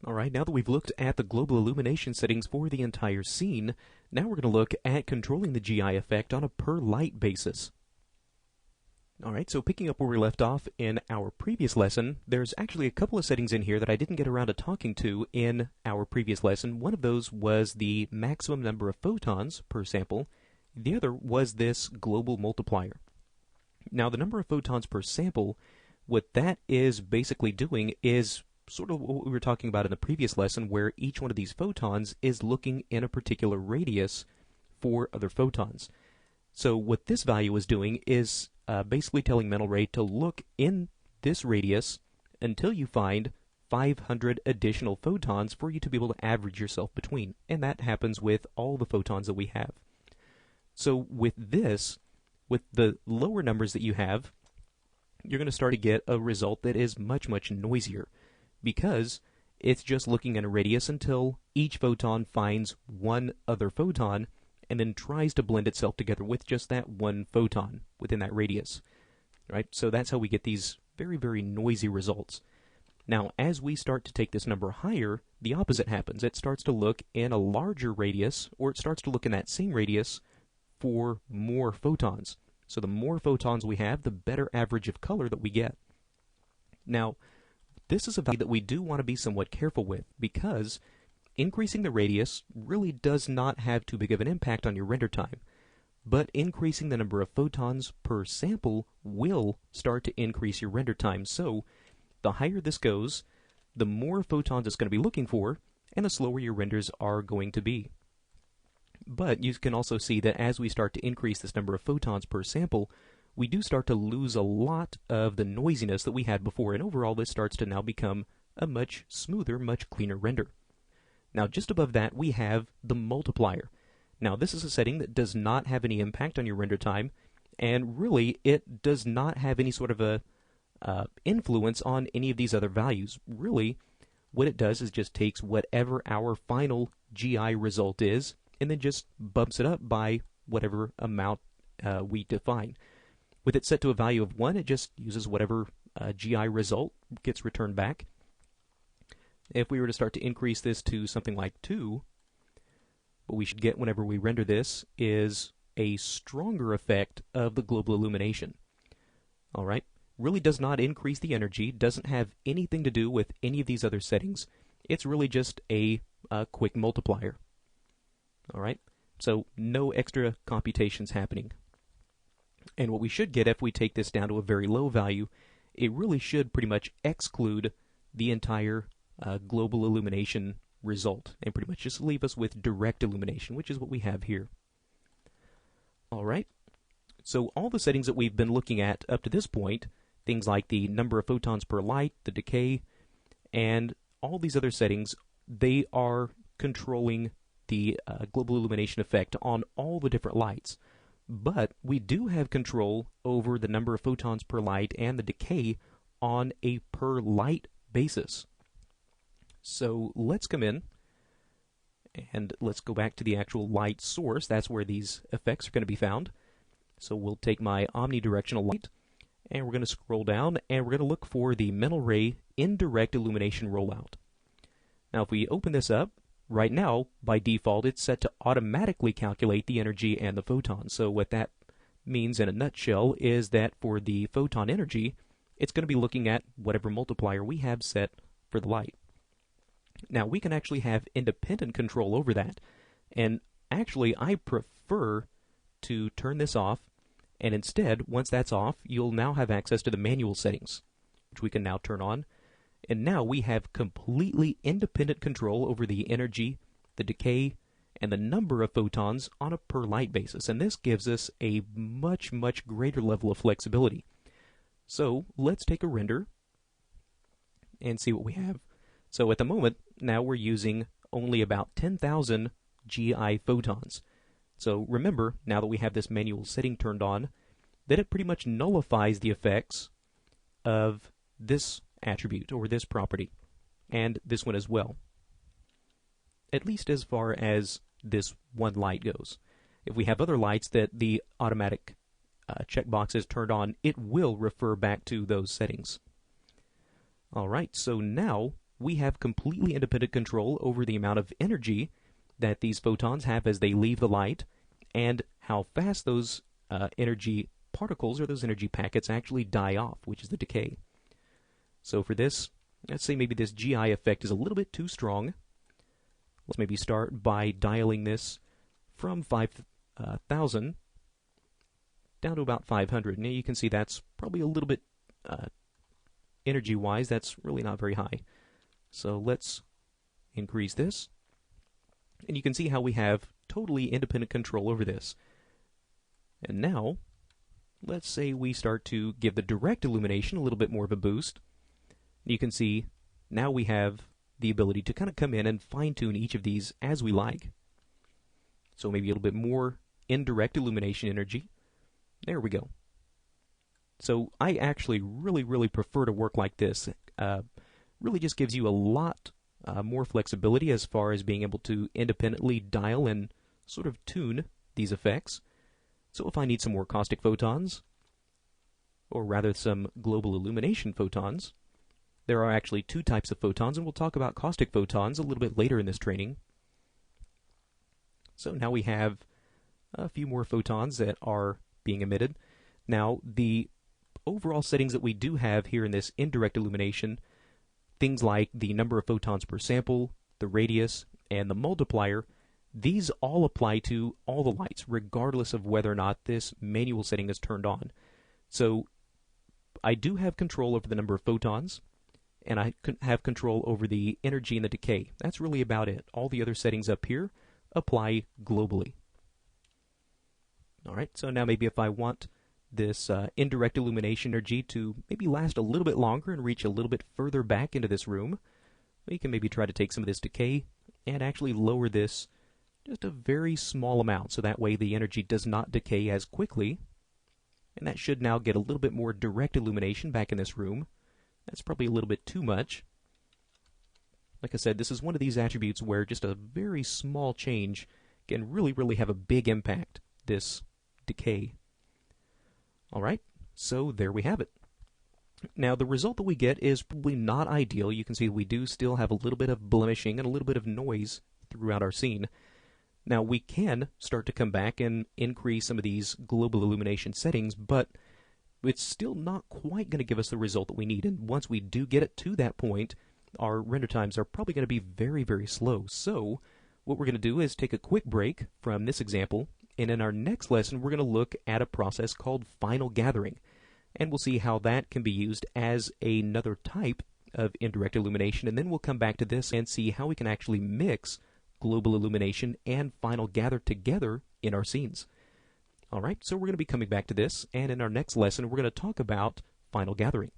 Alright, now that we've looked at the global illumination settings for the entire scene, now we're going to look at controlling the GI effect on a per light basis. Alright, so picking up where we left off in our previous lesson, there's actually a couple of settings in here that I didn't get around to talking to in our previous lesson. One of those was the maximum number of photons per sample. The other was this global multiplier. Now, the number of photons per sample, what that is basically doing is sort of what we were talking about in the previous lesson, where each one of these photons is looking in a particular radius for other photons. So what this value is doing is basically telling mental ray to look in this radius until you find 500 additional photons for you to be able to average yourself between. And that happens with all the photons that we have. So with this, with the lower numbers that you have, you're going to start to get a result that is much, much noisier, because it's just looking in a radius until each photon finds one other photon and then tries to blend itself together with just that one photon within that radius. Right? So that's how we get these very, very noisy results. Now, as we start to take this number higher, the opposite happens. It starts to look in a larger radius, or it starts to look in that same radius for more photons. So the more photons we have, the better average of color that we get. Now, this is a value that we do want to be somewhat careful with, because increasing the radius really does not have too big of an impact on your render time. But increasing the number of photons per sample will start to increase your render time. So the higher this goes, the more photons it's going to be looking for, and the slower your renders are going to be. But you can also see that as we start to increase this number of photons per sample, we do start to lose a lot of the noisiness that we had before, and overall this starts to now become a much smoother, much cleaner render. Now, just above that, we have the multiplier. Now, this is a setting that does not have any impact on your render time, and really, it does not have any sort of a influence on any of these other values. Really, what it does is just takes whatever our final GI result is, and then just bumps it up by whatever amount we define. With it set to a value of 1, it just uses whatever GI result gets returned back. If we were to start to increase this to something like 2, what we should get whenever we render this is a stronger effect of the global illumination. Alright, really does not increase the energy, doesn't have anything to do with any of these other settings. It's really just a quick multiplier. Alright, so no extra computations happening. And what we should get if we take this down to a very low value, it really should pretty much exclude the entire global illumination result, and pretty much just leave us with direct illumination, which is what we have here. Alright, so all the settings that we've been looking at up to this point, things like the number of photons per light, the decay, and all these other settings, they are controlling the global illumination effect on all the different lights. But we do have control over the number of photons per light and the decay on a per light basis. So let's come in and let's go back to the actual light source. That's where these effects are going to be found. So we'll take my omnidirectional light and we're going to scroll down and we're going to look for the mental ray indirect illumination rollout. Now if we open this up, right now, by default, it's set to automatically calculate the energy and the photons. So what that means in a nutshell is that for the photon energy, it's going to be looking at whatever multiplier we have set for the light. Now, we can actually have independent control over that. And actually, I prefer to turn this off. And instead, once that's off, you'll now have access to the manual settings, which we can now turn on. And now we have completely independent control over the energy, the decay, and the number of photons on a per light basis. And this gives us a much, much greater level of flexibility. So let's take a render and see what we have. So at the moment, now we're using only about 10,000 GI photons. So remember, now that we have this manual setting turned on, that it pretty much nullifies the effects of this attribute or this property, and this one as well, at least as far as this one light goes. If we have other lights that the automatic checkbox is turned on, it will refer back to those settings. Alright, so now we have completely independent control over the amount of energy that these photons have as they leave the light, and how fast those energy particles or those energy packets actually die off, which is the decay. So for this, let's say maybe this GI effect is a little bit too strong. Let's maybe start by dialing this from 5,000 down to about 500. Now you can see that's probably a little bit energy-wise, that's really not very high. So let's increase this. And you can see how we have totally independent control over this. And now, let's say we start to give the direct illumination a little bit more of a boost. You can see now we have the ability to kind of come in and fine-tune each of these as we like. So maybe a little bit more indirect illumination energy. There we go. So I actually really prefer to work like this. Really just gives you a lot more flexibility as far as being able to independently dial and sort of tune these effects. So if I need some more caustic photons, or rather some global illumination photons, there are actually two types of photons, and we'll talk about caustic photons a little bit later in this training. So now we have a few more photons that are being emitted. Now, the overall settings that we do have here in this indirect illumination, things like the number of photons per sample, the radius, and the multiplier, these all apply to all the lights, regardless of whether or not this manual setting is turned on. So I do have control over the number of photons, and I have control over the energy and the decay. That's really about it. All the other settings up here apply globally. All right, so now maybe if I want this indirect illumination energy to maybe last a little bit longer and reach a little bit further back into this room, we can maybe try to take some of this decay and actually lower this just a very small amount, so that way the energy does not decay as quickly. And that should now get a little bit more direct illumination back in this room. That's probably a little bit too much. Like I said, this is one of these attributes where just a very small change can really have a big impact, this decay. Alright, so there we have it. Now the result that we get is probably not ideal. You can see we do still have a little bit of blemishing and a little bit of noise throughout our scene. Now we can start to come back and increase some of these global illumination settings, but it's still not quite going to give us the result that we need. And once we do get it to that point, our render times are probably going to be very slow. So what we're going to do is take a quick break from this example, and in our next lesson we're going to look at a process called final gathering. And we'll see how that can be used as another type of indirect illumination, and then we'll come back to this and see how we can actually mix global illumination and final gather together in our scenes. Alright, so we're going to be coming back to this, and in our next lesson we're going to talk about final gathering.